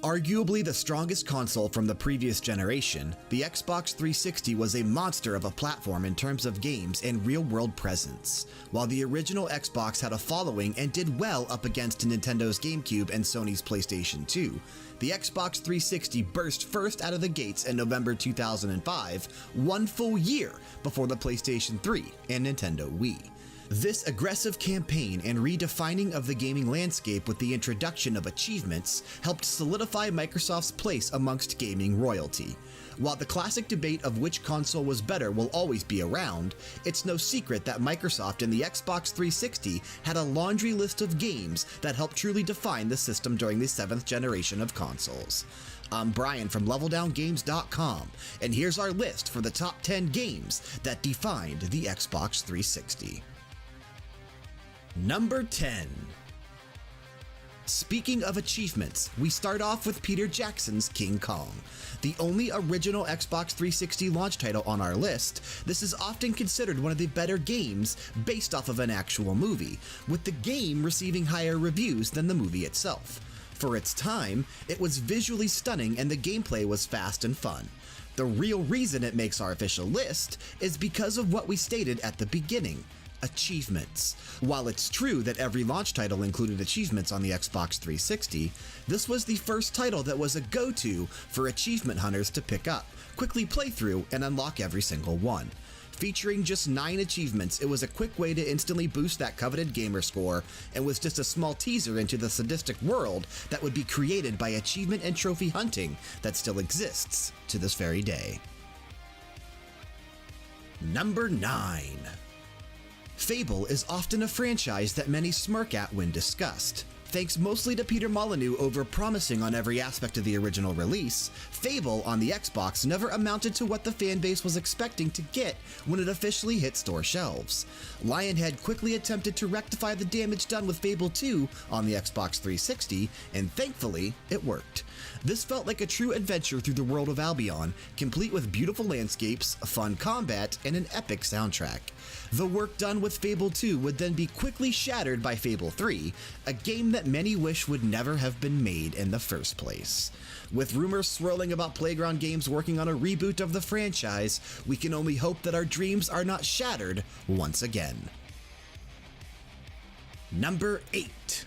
Arguably the strongest console from the previous generation, the Xbox 360 was a monster of a platform in terms of games and real-world presence. While the original Xbox had a following and did well up against Nintendo's GameCube and Sony's PlayStation 2, the Xbox 360 burst first out of the gates in November 2005, 1 full year before the PlayStation 3 and Nintendo Wii. This aggressive campaign and redefining of the gaming landscape with the introduction of achievements helped solidify Microsoft's place amongst gaming royalty. While the classic debate of which console was better will always be around, it's no secret that Microsoft and the Xbox 360 had a laundry list of games that helped truly define the system during the 7th generation of consoles. I'm Brian from LevelDownGames.com, and here's our list for the top 10 games that defined the Xbox 360. Number 10. Speaking of achievements, we start off with Peter Jackson's King Kong. The only original Xbox 360 launch title on our list, this is often considered one of the better games based off of an actual movie, with the game receiving higher reviews than the movie itself. For its time, it was visually stunning and the gameplay was fast and fun. The real reason it makes our official list is because of what we stated at the beginning. Achievements. While it's true that every launch title included achievements on the Xbox 360, this was the first title that was a go-to for achievement hunters to pick up, quickly play through, and unlock every single one. Featuring just 9 achievements, it was a quick way to instantly boost that coveted gamer score and was just a small teaser into the sadistic world that would be created by achievement and trophy hunting that still exists to this very day. Number 9. Fable is often a franchise that many smirk at when discussed. Thanks mostly to Peter Molyneux over-promising on every aspect of the original release, Fable on the Xbox never amounted to what the fanbase was expecting to get when it officially hit store shelves. Lionhead quickly attempted to rectify the damage done with Fable 2 on the Xbox 360, and thankfully, it worked. This felt like a true adventure through the world of Albion, complete with beautiful landscapes, fun combat, and an epic soundtrack. The work done with Fable 2 would then be quickly shattered by Fable 3, a game that many wish would never have been made in the first place. With rumors swirling about Playground Games working on a reboot of the franchise, we can only hope that our dreams are not shattered once again. Number 8.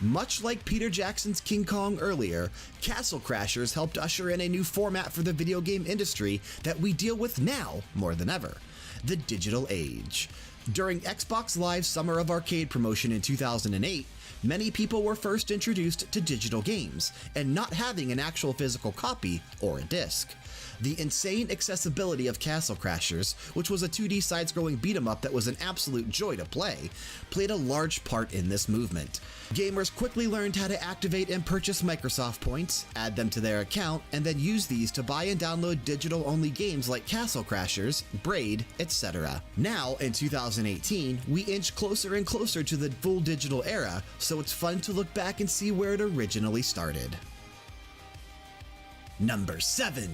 Much like Peter Jackson's King Kong earlier, Castle Crashers helped usher in a new format for the video game industry that we deal with now more than ever: the digital age. During Xbox Live's Summer of Arcade promotion in 2008, many people were first introduced to digital games and not having an actual physical copy or a disc. The insane accessibility of Castle Crashers, which was a 2D side-scrolling beat-em-up that was an absolute joy to play, played a large part in this movement. Gamers quickly learned how to activate and purchase Microsoft points, add them to their account, and then use these to buy and download digital-only games like Castle Crashers, BRAID, etc. Now, in 2018, we inch closer and closer to the full digital era, so it's fun to look back and see where it originally started. Number 7.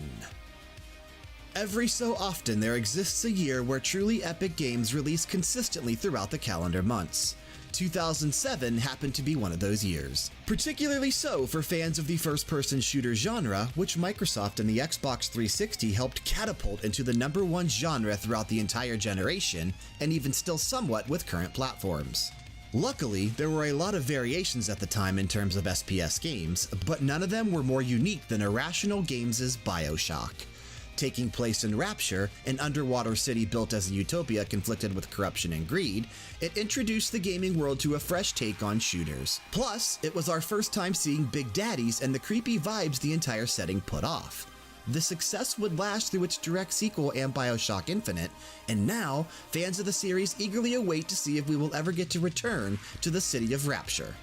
Every so often there exists a year where truly epic games release consistently throughout the calendar months. 2007 happened to be one of those years. Particularly so for fans of the first-person shooter genre, which Microsoft and the Xbox 360 helped catapult into the #1 genre throughout the entire generation, and even still somewhat with current platforms. Luckily, there were a lot of variations at the time in terms of SPS games, but none of them were more unique than Irrational Games' BIOSHOCK. Taking place in Rapture, an underwater city built as a utopia conflicted with corruption and greed, it introduced the gaming world to a fresh take on shooters. Plus, it was our first time seeing Big Daddies and the creepy vibes the entire setting put off. The success would last through its direct sequel and BioShock Infinite, and now, fans of the series eagerly await to see if we will ever get to return to the city of Rapture.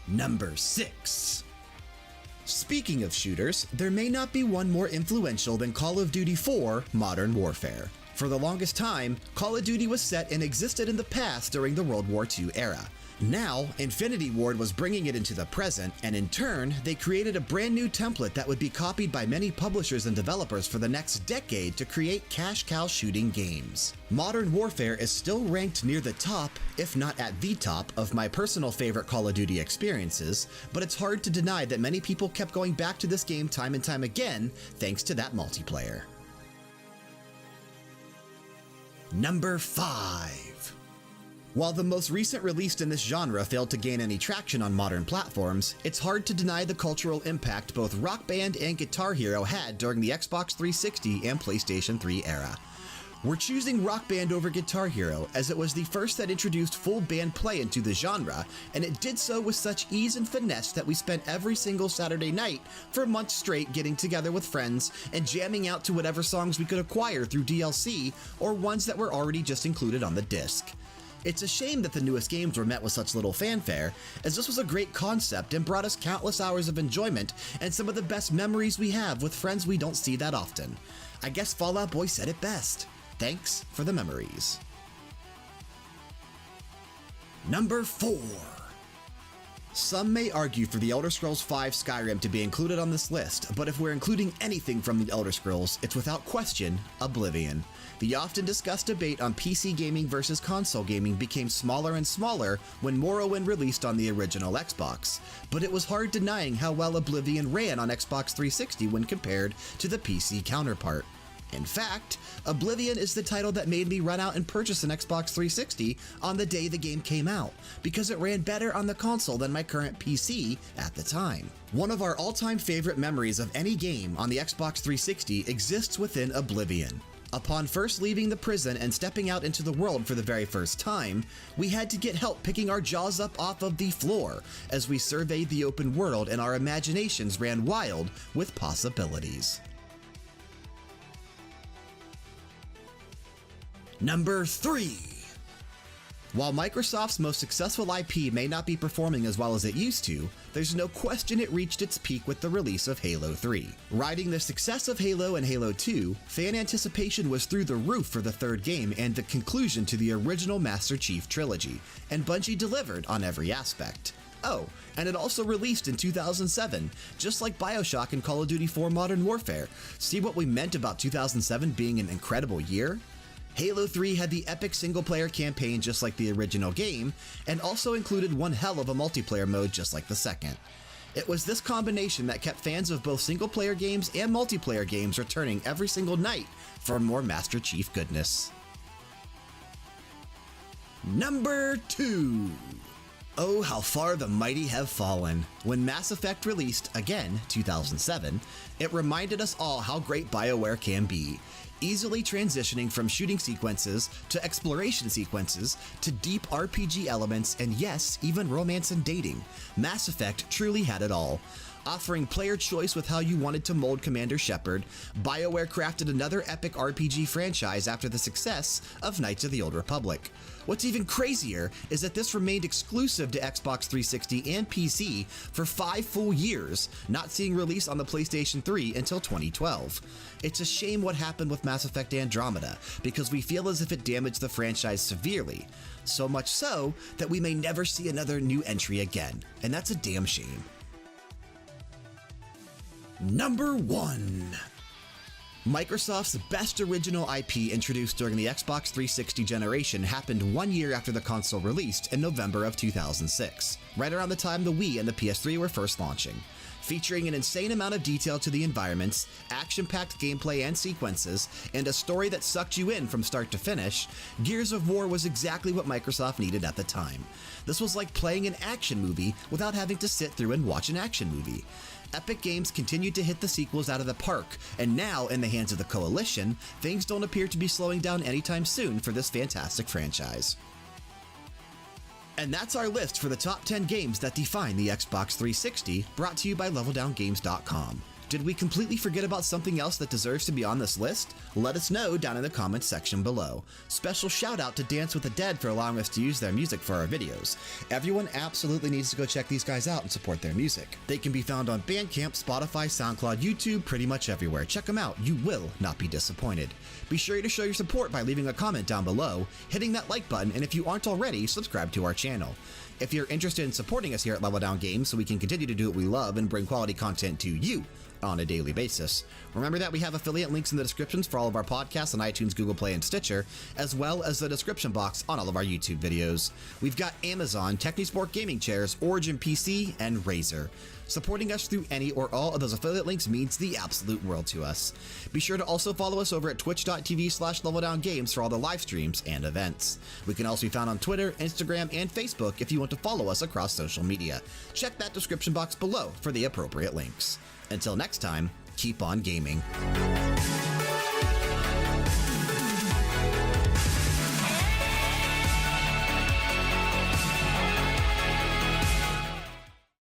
Number 6. Speaking of shooters, there may not be one more influential than Call of Duty 4 Modern Warfare. For the longest time, Call of Duty was set and existed in the past during the World War II era. Now, Infinity Ward was bringing it into the present, and in turn, they created a brand new template that would be copied by many publishers and developers for the next decade to create cash cow shooting games. Modern Warfare is still ranked near the top, if not at the top, of my personal favorite Call of Duty experiences, but it's hard to deny that many people kept going back to this game time and time again thanks to that multiplayer. Number 5. While the most recent release in this genre failed to gain any traction on modern platforms, it's hard to deny the cultural impact both Rock Band and Guitar Hero had during the Xbox 360 and PlayStation 3 era. We're choosing Rock Band over Guitar Hero as it was the first that introduced full band play into the genre, and it did so with such ease and finesse that we spent every single Saturday night for months straight getting together with friends and jamming out to whatever songs we could acquire through DLC or ones that were already just included on the disc. It's a shame that the newest games were met with such little fanfare, as this was a great concept and brought us countless hours of enjoyment and some of the best memories we have with friends we don't see that often. I guess Fall Out Boy said it best. Thanks for the memories. Number 4. Some may argue for The Elder Scrolls V Skyrim to be included on this list, but if we're including anything from The Elder Scrolls, it's without question Oblivion. The often discussed debate on PC gaming versus console gaming became smaller and smaller when Morrowind released on the original Xbox, but it was hard denying how well Oblivion ran on Xbox 360 when compared to the PC counterpart. In fact, Oblivion is the title that made me run out and purchase an Xbox 360 on the day the game came out, because it ran better on the console than my current PC at the time. One of our all-time favorite memories of any game on the Xbox 360 exists within Oblivion. Upon first leaving the prison and stepping out into the world for the very first time, we had to get help picking our jaws up off of the floor as we surveyed the open world and our imaginations ran wild with possibilities. Number 3. While Microsoft's most successful IP may not be performing as well as it used to, there's no question it reached its peak with the release of Halo 3. Riding the success of Halo and Halo 2, fan anticipation was through the roof for the third game and the conclusion to the original Master Chief trilogy, and Bungie delivered on every aspect. Oh, and it also released in 2007, just like BioShock and Call of Duty 4 Modern Warfare. See what we meant about 2007 being an incredible year? Halo 3 had the epic single-player campaign just like the original game, and also included one hell of a multiplayer mode just like the second. It was this combination that kept fans of both single-player games and multiplayer games returning every single night for more Master Chief goodness. Number 2. Oh, how far the mighty have fallen. When Mass Effect released, again, 2007, it reminded us all how great BioWare can be. Easily transitioning from shooting sequences to exploration sequences to deep RPG elements and yes, even romance and dating, Mass Effect truly had it all. Offering player choice with how you wanted to mold Commander Shepard, BioWare crafted another epic RPG franchise after the success of Knights of the Old Republic. What's even crazier is that this remained exclusive to Xbox 360 and PC for 5 full years, not seeing release on the PlayStation 3 until 2012. It's a shame what happened with Mass Effect Andromeda, because we feel as if it damaged the franchise severely. So much so that we may never see another new entry again, and that's a damn shame. Number 1. Microsoft's best original IP introduced during the Xbox 360 generation happened 1 year after the console released in November of 2006, right around the time the Wii and the PS3 were first launching. Featuring an insane amount of detail to the environments, action-packed gameplay and sequences, and a story that sucked you in from start to finish, Gears of War was exactly what Microsoft needed at the time. This was like playing an action movie without having to sit through and watch an action movie. Epic Games continued to hit the sequels out of the park, and now, in the hands of the Coalition, things don't appear to be slowing down anytime soon for this fantastic franchise. And that's our list for the top 10 games that define the Xbox 360, brought to you by LevelDownGames.com. Did we completely forget about something else that deserves to be on this list? Let us know down in the comments section below. Special shout out to Dance with the Dead for allowing us to use their music for our videos. Everyone absolutely needs to go check these guys out and support their music. They can be found on Bandcamp, Spotify, SoundCloud, YouTube, pretty much everywhere. Check them out. You will not be disappointed. Be sure to show your support by leaving a comment down below, hitting that like button, and if you aren't already, subscribe to our channel. If you're interested in supporting us here at Level Down Games so we can continue to do what we love and bring quality content to you on a daily basis, remember that we have affiliate links in the descriptions for all of our podcasts on iTunes, Google Play, and Stitcher, as well as the description box on all of our YouTube videos. We've got Amazon, Technisport Gaming Chairs, Origin PC, and Razer. Supporting us through any or all of those affiliate links means the absolute world to us. Be sure to also follow us over at twitch.tv/leveldowngames for all the live streams and events. We can also be found on Twitter, Instagram, and Facebook if you want to follow us across social media. Check that description box below for the appropriate links. Until next time, keep on gaming.